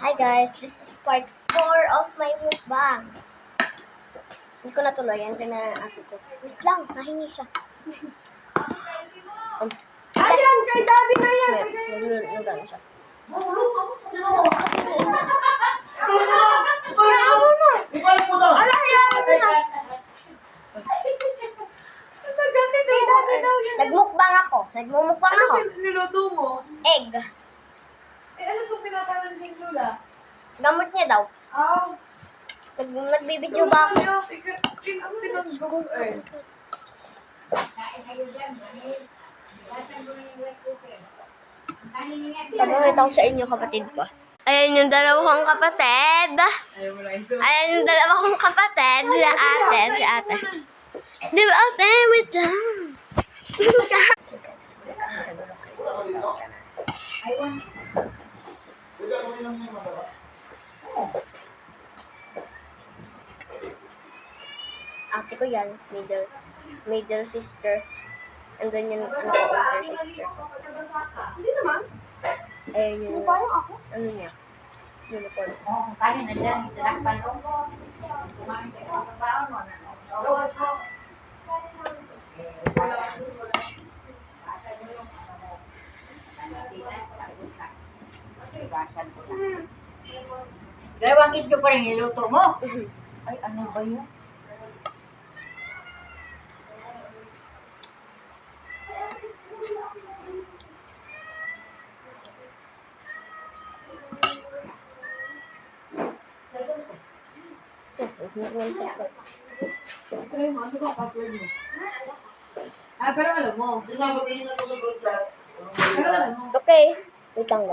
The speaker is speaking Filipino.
Hi guys, this is part 4 of my mukbang. Hindi ko natuloy, andyan na ang ate ko. Wait lang, nahingi siya. Ayan, kay Daddy na yan. Nagano siya. Ibalik mo daw! Ala, yan mo na. Nagkakit kay Daddy daw yan. Nagmukbang ako. Nagmumukbang ako. Ano niluto mo? Egg. Eh, ano itong pinapanood ni Lula? Gamot niya daw. Oh. Nagbibidyo ba ako? Tinanong eh. Pagkakita ko sa inyo, kapatid ko. Ayan yung dalawa kong kapatid. Ayan yung dalawa kong kapatid. Si ate, si ate. Di ba ate? Wait lang. Ate ko yan, middle sister. Andun yung ano ko, older sister. Hindi naman. Ayun yung, Parang ako. ano niya, uniform. Gawas mo. Dalawang idyo pa rin niluto mo. Ay, ano ba yun? Try mo, ano ba ang password mo? Ah, pero alam mo. Hindi na, magiging ako sa group chat. Pero alam mo. Okay. Wait lang.